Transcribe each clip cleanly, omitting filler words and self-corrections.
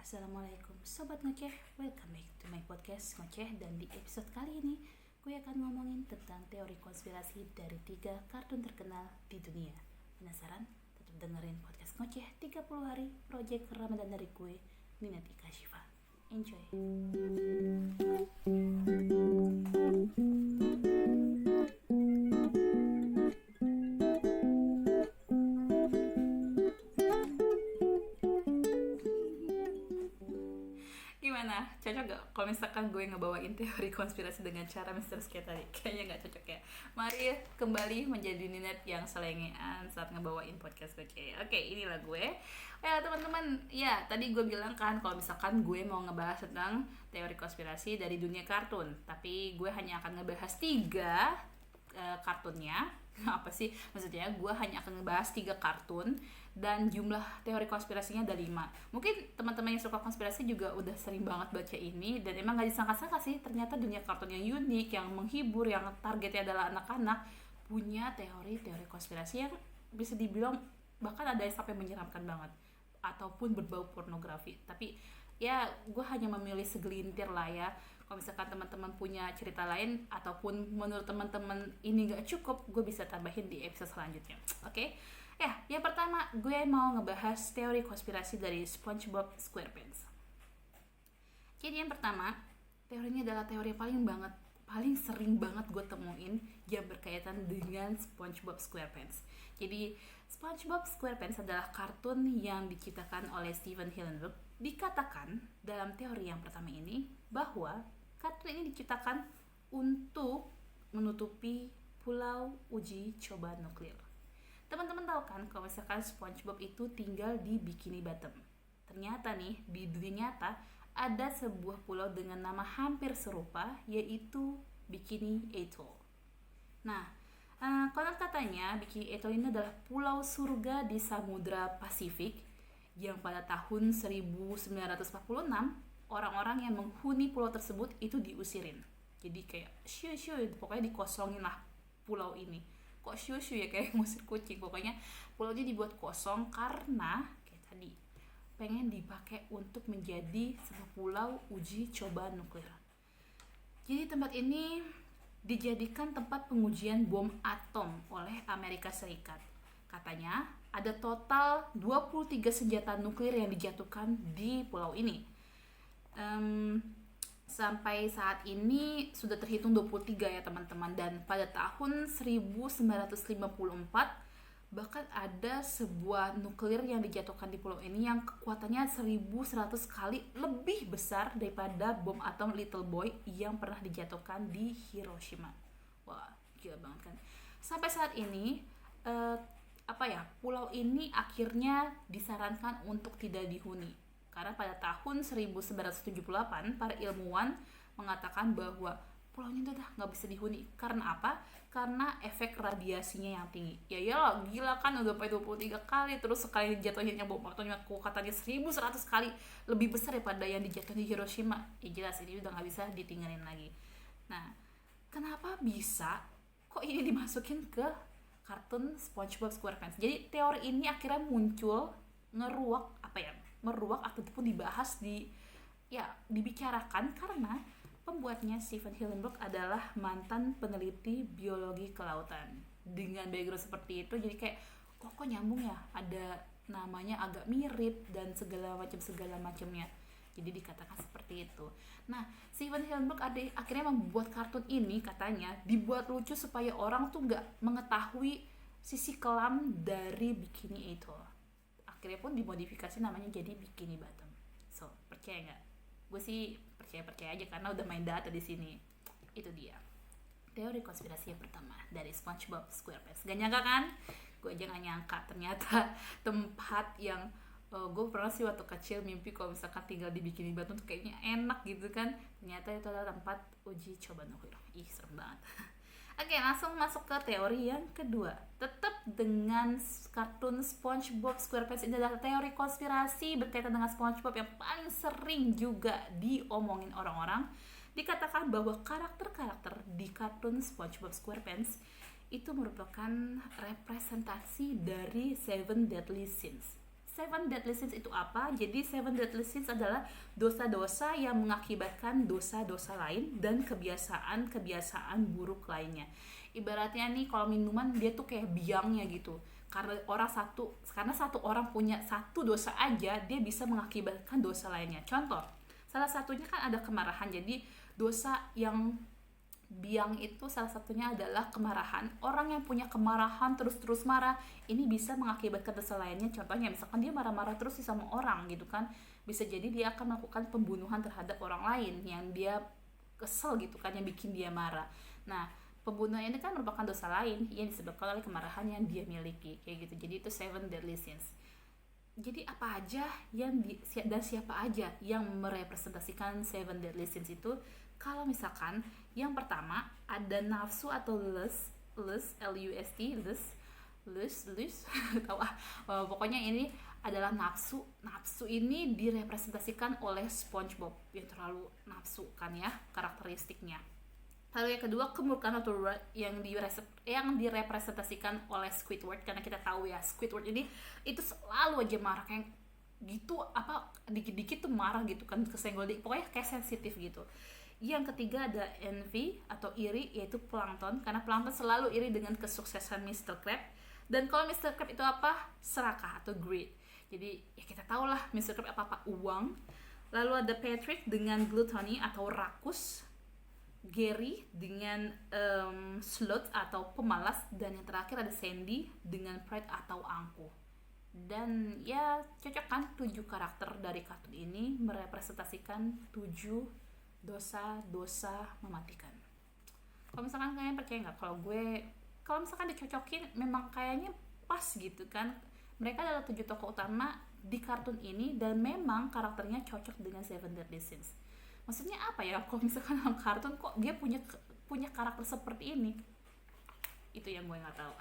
Assalamualaikum Sobat Ngoceh, welcome back to my podcast Ngoceh. Dan di episode kali ini gue akan ngomongin tentang teori konspirasi dari 3 kartun terkenal di dunia. Penasaran? Tetap dengerin podcast Ngoceh 30 hari Project Ramadan dari gue, Nina Tika Syifa. Enjoy. Gimana? Cocok gak kalau misalkan gue ngebawain teori konspirasi dengan cara misterius kayak tadi? Kayaknya gak cocok ya. Mari kembali menjadi Ninet yang selengean saat ngebawain podcast gue. Oke, inilah gue. Ya teman-teman, ya tadi gue bilang kan kalau misalkan gue mau ngebahas tentang teori konspirasi dari dunia kartun, tapi gue hanya akan ngebahas 3 kartunnya. Apa sih maksudnya? Gue hanya akan ngebahas 3 kartun dan jumlah teori konspirasinya ada 5. Mungkin teman-teman yang suka konspirasi juga udah sering banget baca ini, dan emang gak disangka-sangka sih ternyata dunia kartun yang unik, yang menghibur, yang targetnya adalah anak-anak, punya teori-teori konspirasi yang bisa dibilang bahkan ada yang sampai menyeramkan banget ataupun berbau pornografi. Tapi ya gue hanya memilih segelintir lah ya. Kalau misalkan teman-teman punya cerita lain ataupun menurut teman-teman ini gak cukup, gue bisa tambahin di episode selanjutnya. Oke? Ya, yang pertama gue mau ngebahas teori konspirasi dari SpongeBob SquarePants. Jadi yang pertama, teorinya adalah teori yang paling sering banget gue temuin yang berkaitan dengan SpongeBob SquarePants. Jadi SpongeBob SquarePants adalah kartun yang diciptakan oleh Steven Hillenburg. Dikatakan dalam teori yang pertama ini bahwa kartun ini diciptakan untuk menutupi pulau uji coba nuklir. Teman-teman tahu kan kalau misalkan SpongeBob itu tinggal di Bikini Bottom. Ternyata nih di dunia nyata ada sebuah pulau dengan nama hampir serupa, yaitu Bikini Atoll. Nah, konon katanya Bikini Atoll ini adalah pulau surga di Samudra Pasifik yang pada tahun 1946 orang-orang yang menghuni pulau tersebut itu diusirin. Jadi kayak shoo pokoknya dikosongin lah pulau ini. Kok shoo ya, kayak musik kucing. Pokoknya pulaunya dibuat kosong karena kayak tadi pengen dipakai untuk menjadi sebuah pulau uji coba nuklir. Jadi tempat ini dijadikan tempat pengujian bom atom oleh Amerika Serikat. Katanya ada total 23 senjata nuklir yang dijatuhkan di pulau ini. Sampai saat ini sudah terhitung 23 ya teman-teman. Dan pada tahun 1954 bahkan ada sebuah nuklir yang dijatuhkan di pulau ini yang kekuatannya 1100 kali lebih besar daripada bom atom Little Boy yang pernah dijatuhkan di Hiroshima. Wah, gila banget kan. Sampai saat ini pulau ini akhirnya disarankan untuk tidak dihuni. Karena pada tahun 1978 para ilmuwan mengatakan bahwa pulau ini udah gak bisa dihuni. Karena apa? Karena efek radiasinya yang tinggi. Ya iyalah, gila kan udah sampai 23 kali. Terus sekali jatuhinnya bom atomnya kekuatannya 1100 kali lebih besar daripada yang dijatuhin di Hiroshima. Ya jelas ini udah gak bisa ditinggalin lagi. Nah, kenapa bisa kok ini dimasukin ke kartun SpongeBob SquarePants? Jadi teori ini akhirnya muncul, meruak ataupun dibahas dibicarakan karena pembuatnya Steven Hillenburg adalah mantan peneliti biologi kelautan. Dengan background seperti itu jadi kayak kok nyambung ya, ada namanya agak mirip dan segala macamnya. Jadi dikatakan seperti itu. Nah, Steven Hillenburg akhirnya membuat kartun ini, katanya dibuat lucu supaya orang tuh nggak mengetahui sisi kelam dari Bikini Atoll. Akhirnya pun dimodifikasi namanya jadi Bikini Bottom. So, percaya nggak? Gue sih percaya aja karena udah main data di sini. Itu dia teori konspirasi yang pertama dari SpongeBob SquarePants. Gak nyangka kan? Gue aja gak nyangka ternyata tempat yang gue pernah sih waktu kecil mimpi kalau misalkan tinggal di Bikini Bottom tuh kayaknya enak gitu kan. Ternyata itu adalah tempat uji coba nuklir. Ih, serem banget. Oke, langsung masuk ke teori yang kedua. Tetap dengan kartun SpongeBob SquarePants, ini adalah teori konspirasi berkaitan dengan SpongeBob yang paling sering juga diomongin orang-orang. Dikatakan bahwa karakter-karakter di kartun SpongeBob SquarePants itu merupakan representasi dari Seven Deadly Sins. Seven Deadly Sins itu apa? Jadi Seven Deadly Sins adalah dosa-dosa yang mengakibatkan dosa-dosa lain dan kebiasaan-kebiasaan buruk lainnya. Ibaratnya nih kalau minuman dia tuh kayak biangnya gitu. Karena satu orang punya satu dosa aja, dia bisa mengakibatkan dosa lainnya. Contoh, salah satunya kan ada kemarahan. Jadi dosa yang biang itu salah satunya adalah kemarahan. Orang yang punya kemarahan terus-terus marah, ini bisa mengakibatkan dosa lainnya. Contohnya misalkan dia marah-marah terus sama orang gitu kan, bisa jadi dia akan melakukan pembunuhan terhadap orang lain yang dia kesel gitu kan, yang bikin dia marah. Nah, pembunuhan ini kan merupakan dosa lain yang disebabkan oleh kemarahan yang dia miliki kayak gitu. Jadi itu Seven Deadly Sins. Jadi apa aja dan siapa aja yang merepresentasikan Seven Deadly Sins itu? Kalau misalkan yang pertama ada nafsu atau lust, L-U-S-T, lust, tahu pokoknya ini adalah nafsu. Nafsu ini direpresentasikan oleh SpongeBob yang terlalu nafsu kan ya karakteristiknya. Lalu yang kedua kemurkaan atau yang direpresentasikan oleh Squidward, karena kita tahu ya Squidward ini itu selalu aja marah kayak gitu, apa dikit-dikit tuh marah gitu kan, kesenggol pokoknya kayak sensitif gitu. Yang ketiga ada envy atau iri, yaitu Plankton, karena Plankton selalu iri dengan kesuksesan Mr. Krab. Dan kalau Mr. Krab itu apa? Serakah atau greed. Jadi ya kita tahu lah Mr. Krab apa uang. Lalu ada Patrick dengan gluttony atau rakus, Gary dengan sloth atau pemalas, dan yang terakhir ada Sandy dengan pride atau angkuh. Dan ya cocok kan 7 karakter dari kartun ini merepresentasikan 7 dosa-dosa mematikan. Kalau misalkan kalian percaya nggak kalau misalkan dicocokin memang kayaknya pas gitu kan. Mereka adalah 7 tokoh utama di kartun ini dan memang karakternya cocok dengan Seven Deadly Sins. Maksudnya apa ya, kalau misalkan dalam kartun kok dia punya karakter seperti ini? Itu yang gue nggak tahu.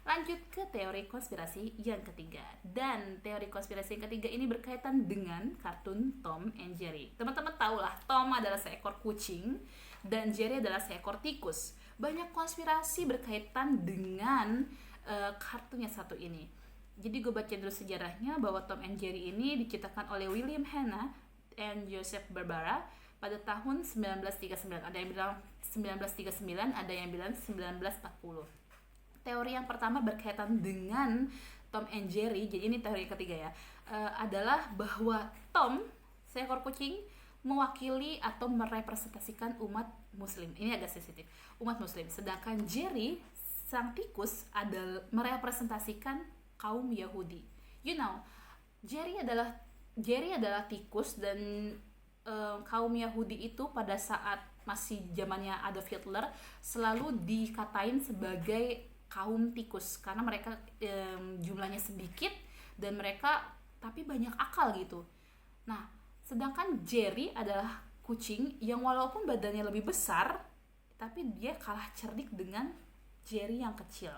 Lanjut ke teori konspirasi yang ketiga. Dan teori konspirasi yang ketiga ini berkaitan dengan kartun Tom and Jerry. Teman-teman tahu lah, Tom adalah seekor kucing dan Jerry adalah seekor tikus. Banyak konspirasi berkaitan dengan kartun yang satu ini. Jadi gue baca dulu sejarahnya bahwa Tom and Jerry ini diciptakan oleh William Hanna and Joseph Barbera pada tahun 1939. Ada yang bilang 1939, ada yang bilang 1940. Teori yang pertama berkaitan dengan Tom and Jerry, jadi ini teori ketiga ya, adalah bahwa Tom, seekor kucing, mewakili atau merepresentasikan umat muslim. Ini agak sensitif, umat muslim. Sedangkan Jerry, sang tikus, merepresentasikan kaum Yahudi. You know, Jerry adalah tikus dan kaum Yahudi itu pada saat masih zamannya Adolf Hitler selalu dikatain sebagai kaum tikus karena mereka jumlahnya sedikit dan mereka tapi banyak akal gitu. Nah, sedangkan Jerry adalah kucing yang walaupun badannya lebih besar tapi dia kalah cerdik dengan Jerry yang kecil.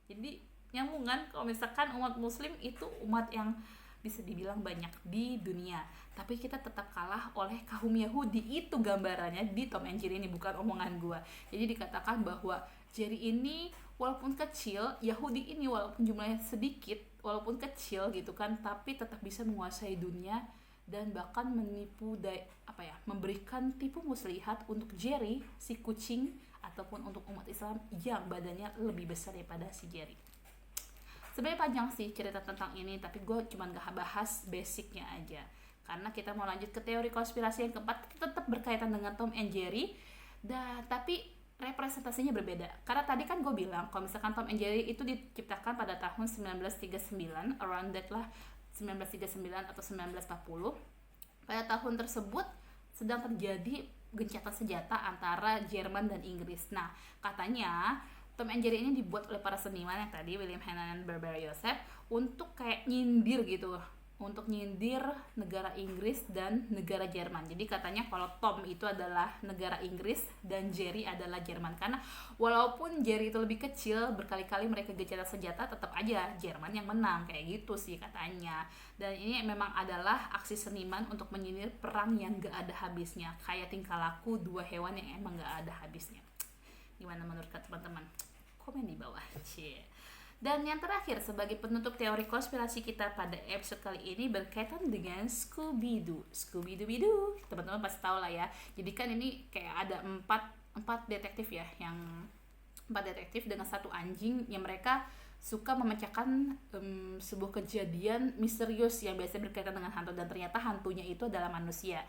Jadi nyambung kan kalau misalkan umat muslim itu umat yang bisa dibilang banyak di dunia, tapi kita tetap kalah oleh kaum Yahudi. Itu gambarannya di Tom and Jerry ini, bukan omongan gua. Jadi dikatakan bahwa Jerry ini walaupun kecil, Yahudi ini walaupun jumlahnya sedikit, walaupun kecil gitu kan, tapi tetap bisa menguasai dunia dan bahkan memberikan tipu muslihat untuk Jerry si kucing ataupun untuk umat Islam yang badannya lebih besar daripada si Jerry. Sebenarnya panjang sih cerita tentang ini, tapi gue cuma gak bahas basicnya aja karena kita mau lanjut ke teori konspirasi yang keempat, tetap berkaitan dengan Tom and Jerry tapi representasinya berbeda. Karena tadi kan gue bilang kalau misalkan Tom and Jerry itu diciptakan pada tahun 1939, around that lah, 1939 atau 1940. Pada tahun tersebut sedang terjadi gencatan senjata antara Jerman dan Inggris. Nah, katanya Tom and Jerry ini dibuat oleh para seniman yang tadi William Hanna dan Barbara Joseph untuk kayak nyindir gitu, untuk nyindir negara Inggris dan negara Jerman. Jadi katanya kalau Tom itu adalah negara Inggris dan Jerry adalah Jerman, karena walaupun Jerry itu lebih kecil, berkali-kali mereka gencatan senjata, tetap aja Jerman yang menang, kayak gitu sih katanya. Dan ini memang adalah aksi seniman untuk menyindir perang yang gak ada habisnya, kayak tingkah laku dua hewan yang emang gak ada habisnya. Gimana menurut teman-teman? Komen di bawah. Cie. Dan yang terakhir sebagai penutup teori konspirasi kita pada episode kali ini berkaitan dengan Scooby-Doo. Scooby-Doo, teman-teman pasti tahu lah ya. Jadi kan ini kayak ada empat detektif ya, yang 4 detektif dengan 1 anjing yang mereka suka memecahkan sebuah kejadian misterius yang biasanya berkaitan dengan hantu, dan ternyata hantunya itu adalah manusia.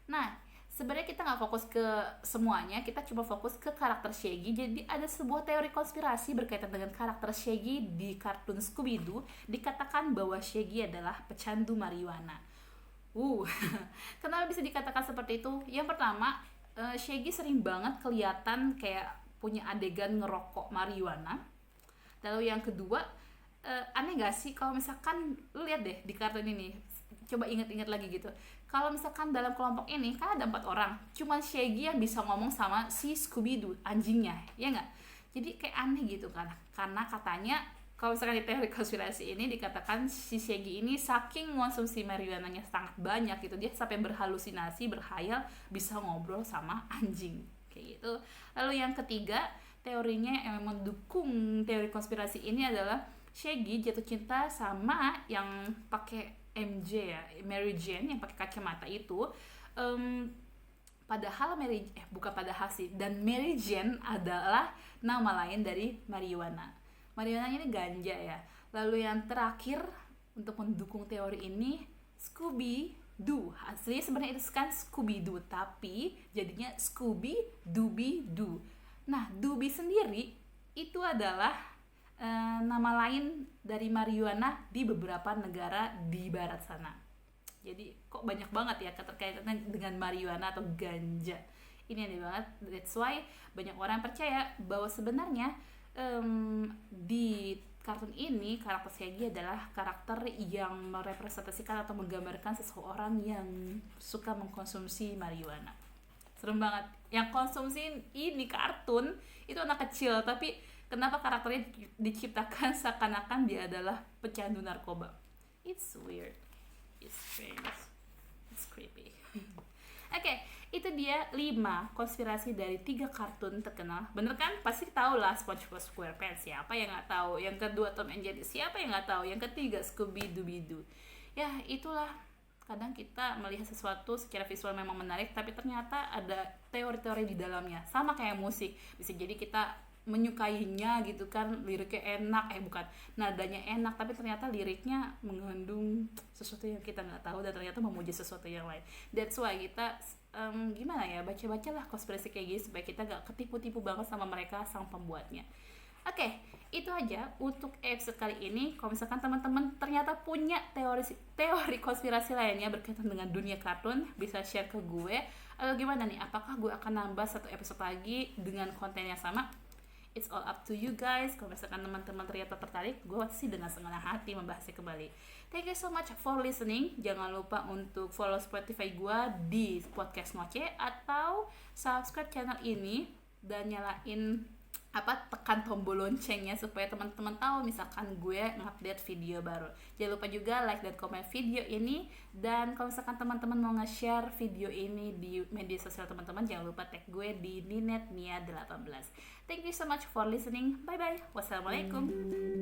Nah, sebenarnya kita nggak fokus ke semuanya, kita cuma fokus ke karakter Shaggy. Jadi ada sebuah teori konspirasi berkaitan dengan karakter Shaggy di kartun Scooby-Doo. Dikatakan bahwa Shaggy adalah pecandu marijuana. Kenapa bisa dikatakan seperti itu? Yang pertama, Shaggy sering banget kelihatan kayak punya adegan ngerokok marijuana. Lalu yang kedua, aneh gak sih kalau misalkan lu lihat deh di kartun ini, coba inget-inget lagi gitu. Kalau misalkan dalam kelompok ini kan ada 4 orang, cuman Shaggy yang bisa ngomong sama si Scooby-Doo, anjingnya, ya nggak? Jadi kayak aneh gitu kan, karena katanya kalau misalkan di teori konspirasi ini dikatakan si Shaggy ini saking mengonsumsi marijuananya sangat banyak gitu, dia sampai berhalusinasi, berhayal bisa ngobrol sama anjing kayak gitu. Lalu yang ketiga, teorinya yang mendukung teori konspirasi ini adalah Shaggy jatuh cinta sama yang pakai MJ ya, Mary Jane yang pakai kacamata itu. Padahal bukan padahal sih, dan Mary Jane adalah nama lain dari marijuana. Marijuana ini ganja ya. Lalu yang terakhir untuk mendukung teori ini, Scooby-Doo. Aslinya sebenarnya itu kan Scooby-Doo, tapi jadinya Scooby-Dooby-Doo. Nah, Dooby sendiri itu adalah nama lain dari marijuana di beberapa negara di barat sana. Jadi kok banyak banget ya keterkaitannya dengan marijuana atau ganja. Ini aneh banget. That's why banyak orang percaya bahwa sebenarnya di kartun ini karakter Shaggy adalah karakter yang merepresentasikan atau menggambarkan seseorang yang suka mengkonsumsi marijuana. Serem banget. Yang konsumsi ini kartun itu anak kecil, tapi kenapa karakternya diciptakan seakan-akan dia adalah pecandu narkoba? It's weird, it's strange, it's creepy. Oke, itu dia 5 konspirasi dari 3 kartun terkenal. Bener kan? Pasti tahu lah SpongeBob SquarePants, siapa yang nggak tahu? Yang kedua Tom and Jerry, siapa yang nggak tahu? Yang ketiga Scooby-Dooby-Doo. Ya itulah, kadang kita melihat sesuatu secara visual memang menarik, tapi ternyata ada teori-teori di dalamnya. Sama kayak musik, bisa jadi kita menyukainya gitu kan, liriknya enak, nadanya enak, tapi ternyata liriknya mengandung sesuatu yang kita nggak tahu dan ternyata memuji sesuatu yang lain. That's why kita gimana ya, baca-bacalah konspirasi kayak gini supaya kita nggak ketipu-tipu banget sama mereka sang pembuatnya. Oke, itu aja untuk episode kali ini. Kalau misalkan teman-teman ternyata punya teori konspirasi lainnya berkaitan dengan dunia kartun, bisa share ke gue. Atau gimana nih, apakah gue akan nambah 1 episode lagi dengan konten yang sama? It's all up to you guys. Kalau misalkan teman-teman ternyata tertarik, gue sih dengan senang hati membahasnya kembali. Thank you so much for listening. Jangan lupa untuk follow Spotify gue di Podcast Ngoceh, atau subscribe channel ini dan nyalain tekan tombol loncengnya supaya teman-teman tahu misalkan gue ngupdate video baru. Jangan lupa juga like dan komen video ini, dan kalau misalkan teman-teman mau nge-share video ini di media sosial teman-teman, jangan lupa tag gue di ninetnia18. Thank you so much for listening. Bye bye. Wassalamualaikum.